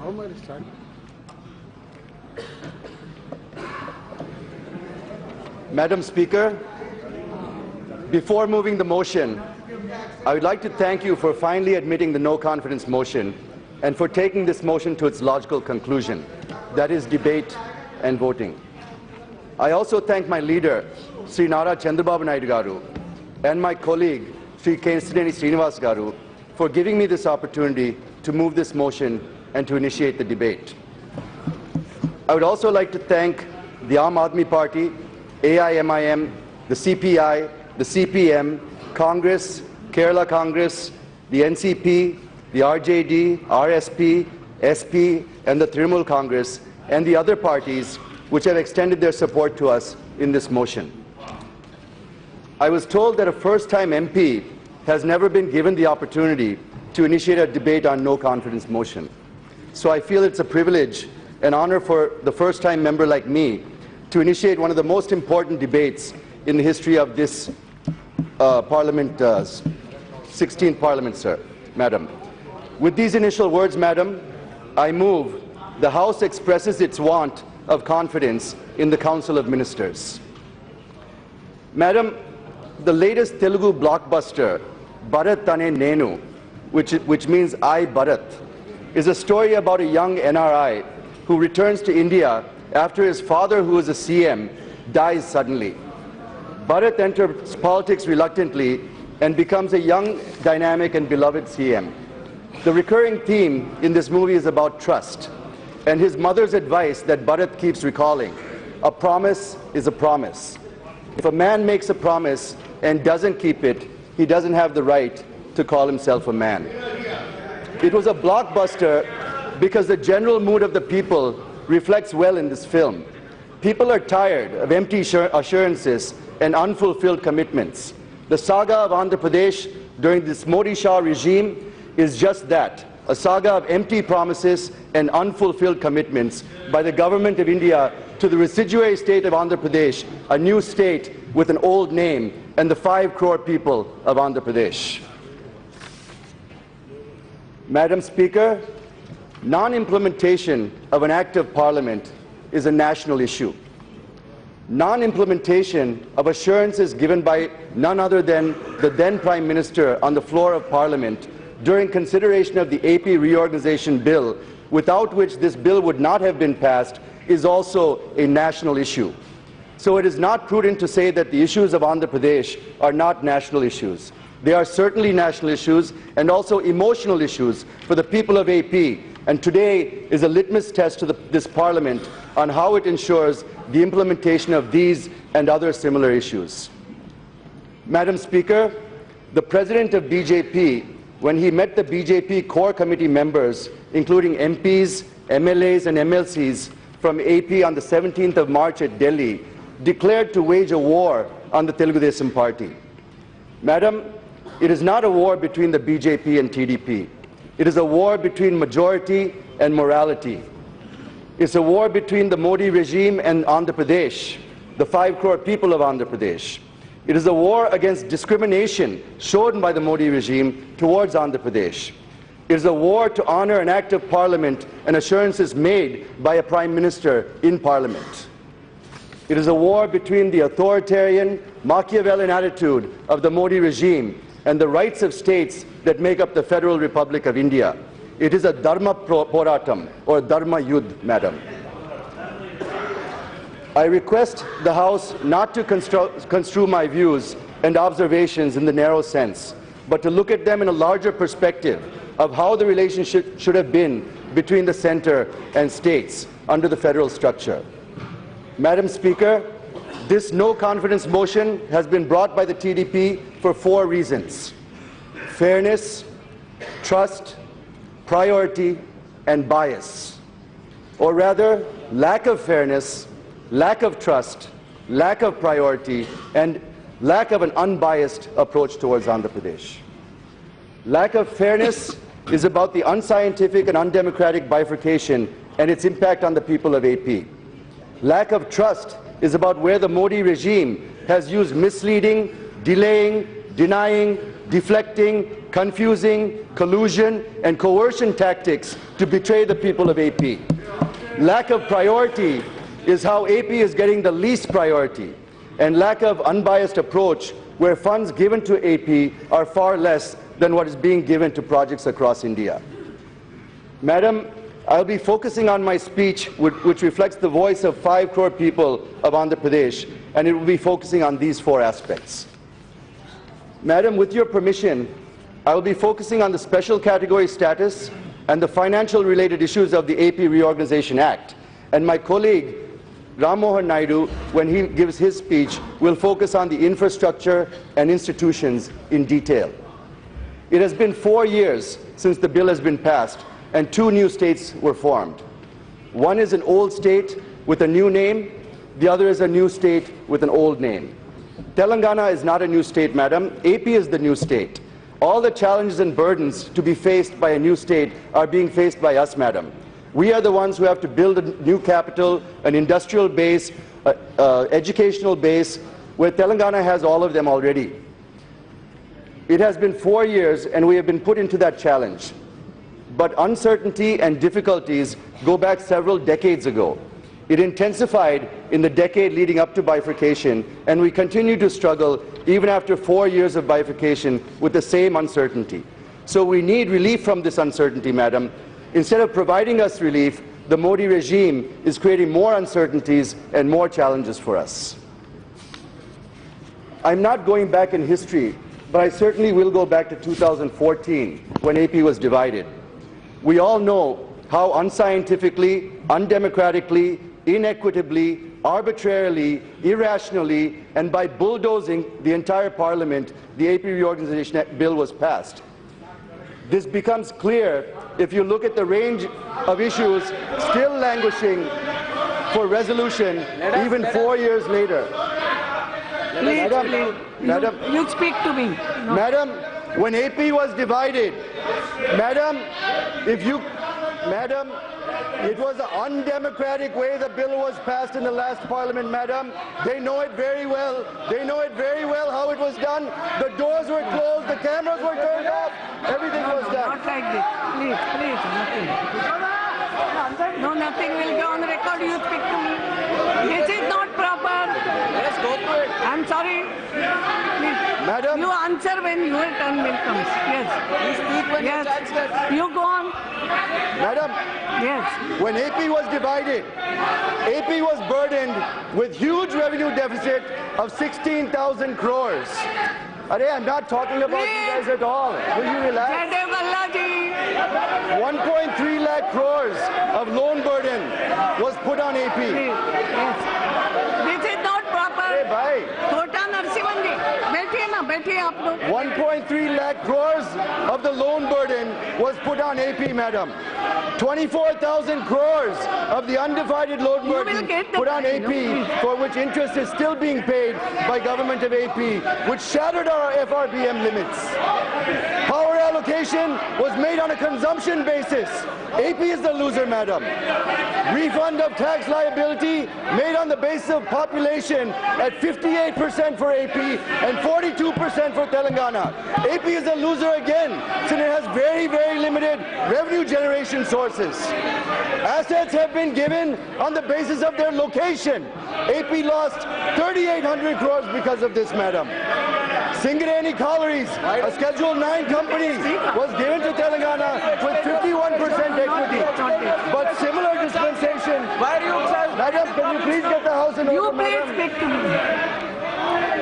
How am I to start? Madam Speaker, before moving the motion, I would like to thank you for finally admitting the no confidence motion and for taking this motion to its logical conclusion, that is debate and voting. I also thank my leader, Sri Nara Chandrababu Naidu Garu, and my colleague, Sri Kesineni Srinivas Garu, for giving me this opportunity to move this motion and to initiate the debate. I would also like to thank the Aam Aadmi Party, AIMIM, the CPI, the CPM, Congress, Kerala Congress, the NCP, the RJD, RSP, SP, and the Trinamool Congress, and the other parties which have extended their support to us in this motion. I was told that a first-time MP has never been given the opportunity to initiate a debate on no confidence motion. So I feel it's a privilege and honor for the first-time member like me to initiate one of the most important debates in the history of this Parliament, 16th Parliament, sir, Madam. With these initial words, Madam, I move the House expresses its want of confidence in the Council of Ministers. Madam, the latest Telugu blockbuster, Bharat Tane Nenu, which means I Bharat, is a story about a young NRI who returns to India after his father, who is a CM, dies suddenly. Bharat enters politics reluctantly and becomes a young, dynamic, and beloved CM. The recurring theme in this movie is about trust and his mother's advice that Bharat keeps recalling: a promise is a promise. If a man makes a promise and doesn't keep it, he doesn't have the right to call himself a man. It was a blockbuster because the general mood of the people reflects well in this film. People are tired of empty assurances and unfulfilled commitments. The saga of Andhra Pradesh during this Modi Shah regime is just that, a saga of empty promises and unfulfilled commitments by the government of India to the residuary state of Andhra Pradesh, a new state with an old name, and the 5 crore people of Andhra Pradesh. Madam Speaker, non-implementation of an act of Parliament is a national issue. Non-implementation of assurances given by none other than the then Prime Minister on the floor of Parliament during consideration of the AP Reorganization Bill, without which this bill would not have been passed, is also a national issue. So it is not prudent to say that the issues of Andhra Pradesh are not national issues. They are certainly national issues and also emotional issues for the people of AP. And today is a litmus test to this Parliament on how it ensures the implementation of these and other similar issues. Madam Speaker, the President of BJP, when he met the BJP core committee members, including MPs, MLAs and MLCs from AP on the 17th of March at Delhi, declared to wage a war on the Telugu Desam Party. Madam, it is not a war between the BJP and TDP. It is a war between majority and morality. It's a war between the Modi regime and Andhra Pradesh, the 5 crore people of Andhra Pradesh. It is a war against discrimination shown by the Modi regime towards Andhra Pradesh. It is a war to honor an act of Parliament and assurances made by a Prime Minister in Parliament. It is a war between the authoritarian, Machiavellian attitude of the Modi regime and the rights of states that make up the Federal Republic of India. It is a Dharma Poratam, or Dharma Yudh, Madam. I request the House not to construe my views and observations in the narrow sense, but to look at them in a larger perspective of how the relationship should have been between the centre and states under the federal structure. Madam Speaker, this no-confidence motion has been brought by the TDP for 4 reasons: fairness, trust, priority, and bias. Or rather, lack of fairness, lack of trust, lack of priority, and lack of an unbiased approach towards Andhra Pradesh. Lack of fairness is about the unscientific and undemocratic bifurcation and its impact on the people of AP. Lack of trust is about where the Modi regime has used misleading, delaying, denying, deflecting, confusing, collusion, and coercion tactics to betray the people of AP. Lack of priority is how AP is getting the least priority, and lack of unbiased approach where funds given to AP are far less than what is being given to projects across India. Madam, I'll be focusing on my speech, which reflects the voice of 5 crore people of Andhra Pradesh, and it will be focusing on these 4 aspects. Madam, with your permission, I will be focusing on the special category status and the financial related issues of the AP Reorganization Act. And my colleague, Ram Mohan Naidu, when he gives his speech, will focus on the infrastructure and institutions in detail. It has been 4 years since the bill has been passed, and 2 new states were formed. One is an old state with a new name, the other is a new state with an old name. Telangana is not a new state, madam. AP is the new state. All the challenges and burdens to be faced by a new state are being faced by us, madam. We are the ones who have to build a new capital, an industrial base, educational base, where Telangana has all of them already. It has been 4 years and we have been put into that challenge. But uncertainty and difficulties go back several decades ago. It intensified in the decade leading up to bifurcation, and we continue to struggle even after 4 years of bifurcation with the same uncertainty. So we need relief from this uncertainty, madam. Instead of providing us relief, the Modi regime is creating more uncertainties and more challenges for us. I'm not going back in history, but I certainly will go back to 2014 when AP was divided. We all know how unscientifically, undemocratically, inequitably, arbitrarily, irrationally, and by bulldozing the entire parliament, the AP Reorganization Bill was passed. This becomes clear if you look at the range of issues still languishing for resolution even 4 years later. Madam, you speak to me. No. Madam, when AP was divided, madam, it was an undemocratic way the bill was passed in the last parliament, madam. They know it very well. They know it very well how it was done. The doors were closed, the cameras were turned off, everything was done. Not like this. Please, nothing. No, nothing will go on the record. You speak to me. This is not proper. Let us go through it. I'm sorry. Please. Madam. You answer when your turn will come. Yes. You speak when Yes. your chance gets. You go on. Madam, Yes. when AP was divided, AP was burdened with huge revenue deficit of 16,000 crores. I'm not talking about you guys at all. Will you relax? Jayadev Galla ji. 1.3 lakh crores of loan burden was put on AP. Please. Yes. This is not proper. Hey, bhai. Kota Narsimhan ji. बैठिए आप लोग. 1.3 lakh crores of the loan burden was put on AP, madam. 24,000 crores of the undivided loan burden put on AP, for which interest is still being paid by government of AP, which shattered our FRBM limits. Power allocation was made on a consumption basis. AP is the loser, madam. Refund of tax liability made on the basis of population at 58% for AP and 42% for Telangana. AP is a loser again, since it has very, very limited revenue generation sources. Assets have been given on the basis of their location. AP lost 3,800 crores because of this, madam. Singareni Collieries, a Schedule 9 company, was given to Telangana with 51% equity. But similar dispensation. Why are you upset? Madam, can you please get the house in order? You please speak to me.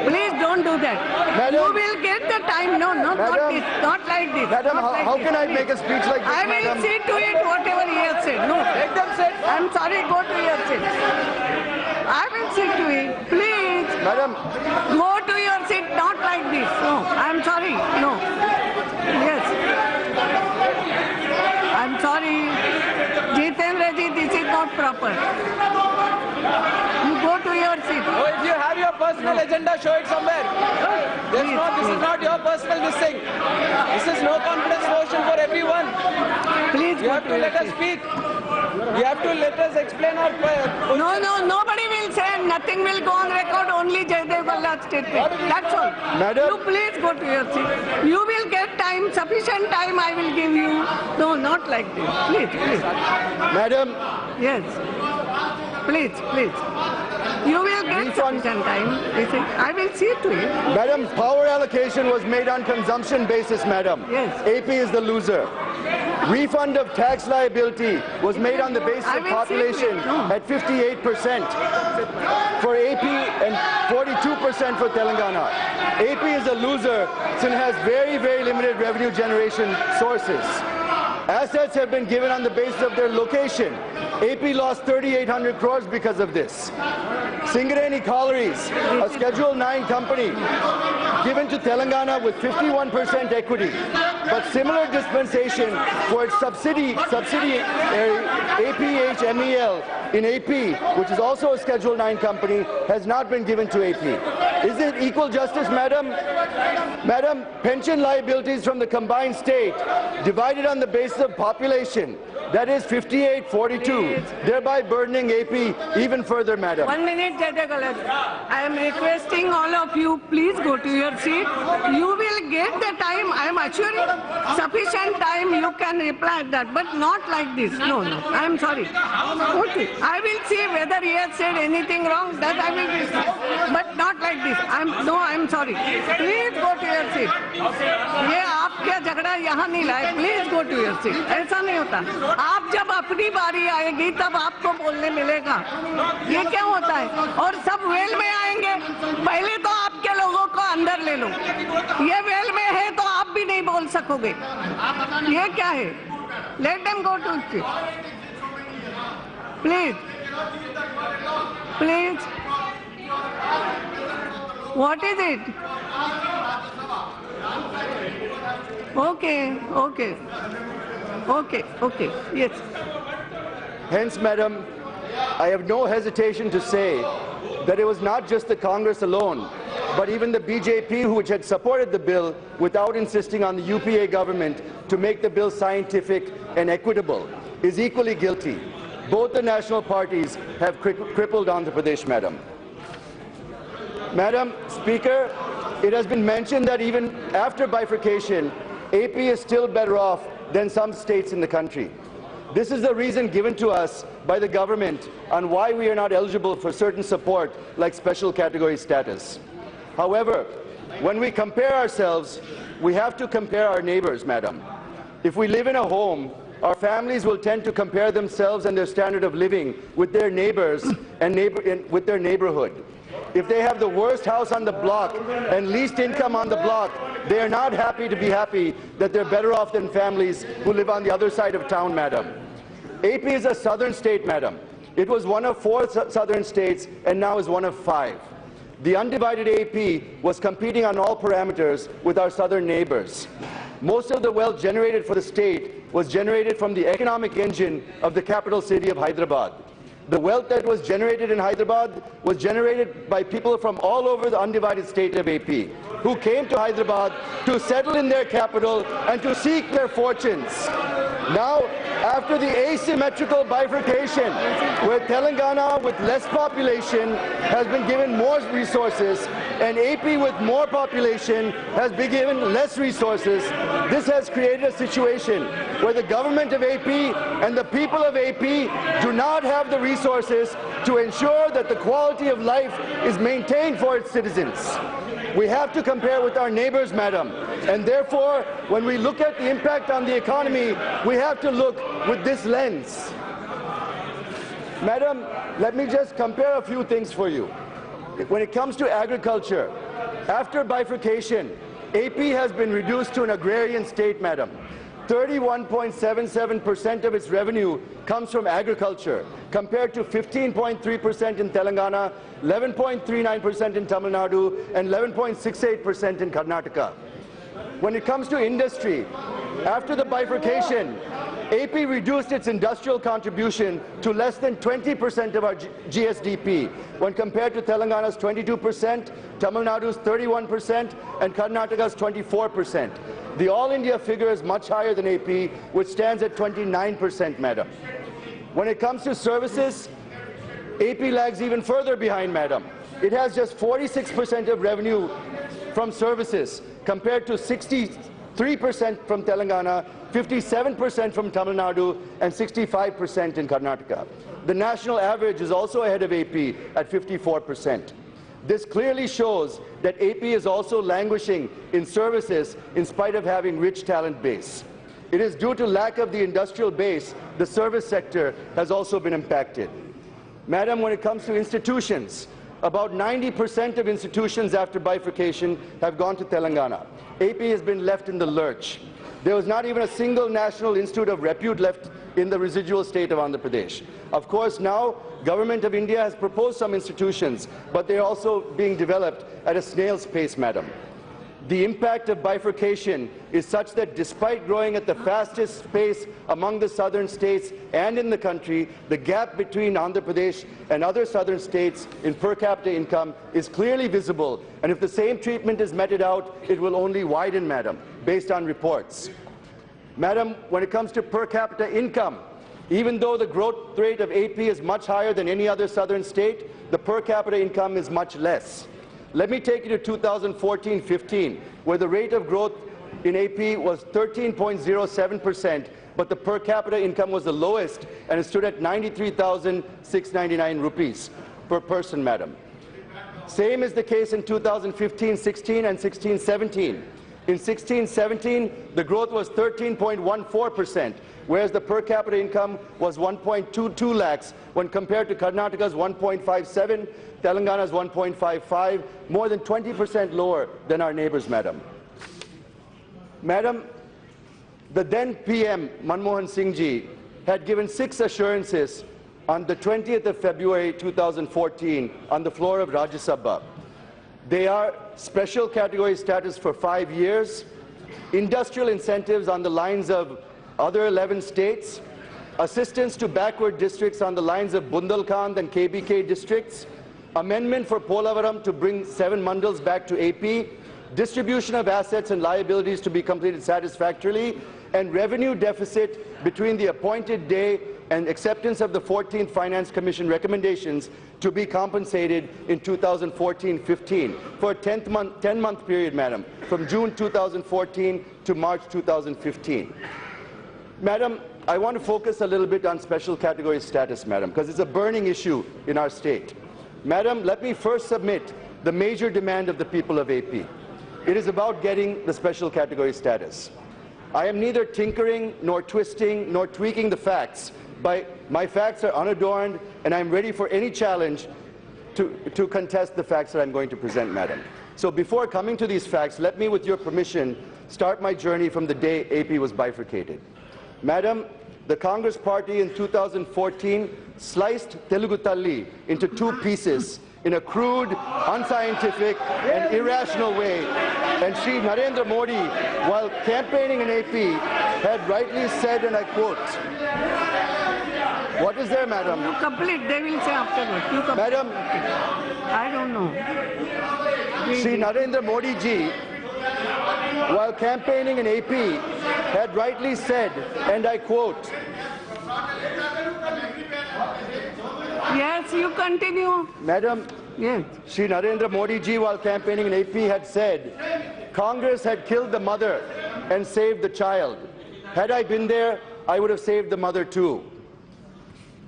Please don't do that. Madam, you will get the time. No, not this. Not like this. Madam, not like how this. can I make a speech like this, I will madam? see to it whatever he has said. No. Let them sit. I'm sorry, go to your seat. I will see to it. Please. Madam, Go to your seat, not like this. No, I'm sorry. No. Yes. I'm sorry. Jitendra ji, this is not proper. You go to your seat. Oh, if you have your personal agenda, show it somewhere. This is not your personal thing. This is no confidence motion for everyone. Please You have to let us speak. You have to let us explain our position. No, nobody will say, nothing will go on record, only Jayadev Galla statement. That's all. Madam. You please go to your seat. You time, sufficient time I will give you. No, not like this. Please, please. Madam, Yes. Please, please. You will get sufficient time. I will see to it. Madam, power allocation was made on consumption basis, madam. Yes. AP is the loser. Refund of tax liability was made on the basis I of will see population to it, no. at 58% for AP and 42% for Telangana. AP is a loser since it has very, very limited revenue generation sources. Assets have been given on the basis of their location. AP lost 3,800 crores because of this. Singareni Collieries, a Schedule 9 company, given to Telangana with 51% equity, but similar dispensation for its subsidiary APHMEL in AP, which is also a Schedule 9 company, has not been given to AP. Is it equal justice, madam? Madam, pension liabilities from the combined state divided on the basis of population, that is 58-42, thereby burdening AP even further, madam. 1 minute, Jaja Galla. I am requesting all of you, please go to your seat. You will get the time, I am assuring, sufficient time you can reply that, but not like this. No, no, I am sorry. Okay, I will see whether he has said anything wrong, that I will be, but not like this. I am sorry. Please go to your seat. ये आपका झगड़ा यहाँ नहीं लाए. Please go to your seat. ऐसा नहीं होता. आप जब अपनी बारी आएगी तब आपको बोलने मिलेगा. ये क्या होता है? और सब वेल में आएंगे. पहले तो आपके लोगों को अंदर ले लो. ये वेल में है तो आप भी नहीं बोल सकोगे. ये क्या है? Let them go to it. Please. Please. What is it? Okay, okay. Okay, okay, yes. Hence, madam, I have no hesitation to say that it was not just the Congress alone, but even the BJP, which had supported the bill without insisting on the UPA government to make the bill scientific and equitable, is equally guilty. Both the national parties have crippled Andhra Pradesh, madam. Madam Speaker, it has been mentioned that even after bifurcation, AP is still better off than some states in the country. This is the reason given to us by the government on why we are not eligible for certain support like special category status. However, when we compare ourselves, we have to compare our neighbors, madam. If we live in a home, our families will tend to compare themselves and their standard of living with their neighbors and with their neighborhood. If they have the worst house on the block and least income on the block, they are not happy to be happy that they're better off than families who live on the other side of town, madam. AP is a southern state, madam. It was one of 4 southern states and now is one of 5. The undivided AP was competing on all parameters with our southern neighbors. Most of the wealth generated for the state was generated from the economic engine of the capital city of Hyderabad. The wealth that was generated in Hyderabad was generated by people from all over the undivided state of AP, who came to Hyderabad to settle in their capital and to seek their fortunes. Now, after the asymmetrical bifurcation, where Telangana with less population has been given more resources and AP with more population has been given less resources, this has created a situation where the government of AP and the people of AP do not have the resources to ensure that the quality of life is maintained for its citizens. We have to compare with our neighbors, madam, and therefore, when we look at the impact on the economy, we have to look with this lens. Madam, let me just compare a few things for you. When it comes to agriculture, after bifurcation, AP has been reduced to an agrarian state, madam. 31.77% of its revenue comes from agriculture, compared to 15.3% in Telangana, 11.39% in Tamil Nadu, and 11.68% in Karnataka. When it comes to industry, after the bifurcation, AP reduced its industrial contribution to less than 20% of our GSDP, when compared to Telangana's 22%, Tamil Nadu's 31%, and Karnataka's 24%. The all-India figure is much higher than AP, which stands at 29%, madam. When it comes to services, AP lags even further behind, madam. It has just 46% of revenue from services, compared to 63% 3% from Telangana, 57% from Tamil Nadu, and 65% in Karnataka. The national average is also ahead of AP at 54%. This clearly shows that AP is also languishing in services in spite of having rich talent base. It is due to lack of the industrial base, the service sector has also been impacted. Madam, when it comes to institutions, about 90% of institutions after bifurcation have gone to Telangana. AP has been left in the lurch. There was not even a single national institute of repute left in the residual state of Andhra Pradesh. Of course, now Government of India has proposed some institutions, but they're also being developed at a snail's pace, madam. The impact of bifurcation is such that despite growing at the fastest pace among the southern states and in the country, the gap between Andhra Pradesh and other southern states in per capita income is clearly visible, and if the same treatment is meted out, it will only widen, madam, based on reports. Madam, when it comes to per capita income, even though the growth rate of AP is much higher than any other southern state, the per capita income is much less. Let me take you to 2014-15, where the rate of growth in AP was 13.07%, but the per capita income was the lowest, and it stood at 93,699 rupees per person, madam. Same is the case in 2015-16 and 16-17. In 16-17, the growth was 13.14%, whereas the per capita income was 1.22 lakhs when compared to Karnataka's 1.57, Telangana's 1.55, more than 20% lower than our neighbors, madam. Madam, the then PM, Manmohan Singh Ji, had given 6 assurances on the 20th of February 2014 on the floor of Rajya Sabha. They are special category status for 5 years, industrial incentives on the lines of other 11 states, assistance to backward districts on the lines of Bundelkhand and KBK districts, amendment for Polavaram to bring 7 mandals back to AP, distribution of assets and liabilities to be completed satisfactorily, and revenue deficit between the appointed day and acceptance of the 14th Finance Commission recommendations to be compensated in 2014-15 for a 10-month period, madam, from June 2014 to March 2015. Madam, I want to focus a little bit on special category status, madam, because it's a burning issue in our state. Madam, let me first submit the major demand of the people of AP. It is about getting the special category status. I am neither tinkering nor twisting nor tweaking the facts. My facts are unadorned, and I'm ready for any challenge to contest the facts that I'm going to present, madam. So before coming to these facts, let me, with your permission, start my journey from the day AP was bifurcated. Madam, the Congress Party in 2014 sliced Telugu Talli into 2 pieces in a crude, unscientific, and irrational way. And Shri Narendra Modi, while campaigning in AP, had rightly said, and I quote, what is there, madam? You complete, they will say afterwards. You complete. Madam, I don't know. Shri Narendra Modi ji, while campaigning in AP, had rightly said, and I quote, Yes, you continue. Madam, Yes. Shri Narendra Modi ji, while campaigning in AP, had said, Congress had killed the mother and saved the child. Had I been there, I would have saved the mother too.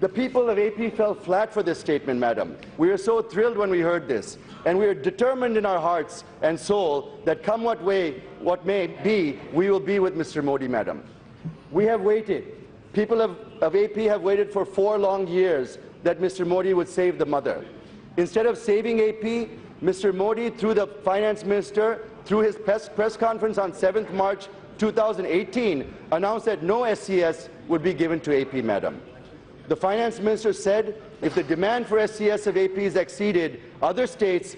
The people of AP fell flat for this statement, madam. We are so thrilled when we heard this, and we are determined in our hearts and soul that come what may be, we will be with Mr. Modi, madam. We have waited. People of AP have waited for 4 long years that Mr. Modi would save the mother. Instead of saving AP, Mr. Modi, through the finance minister, through his press conference on 7th March 2018, announced that no SCS would be given to AP, madam. The finance minister said if the demand for SCS of AP is exceeded, other states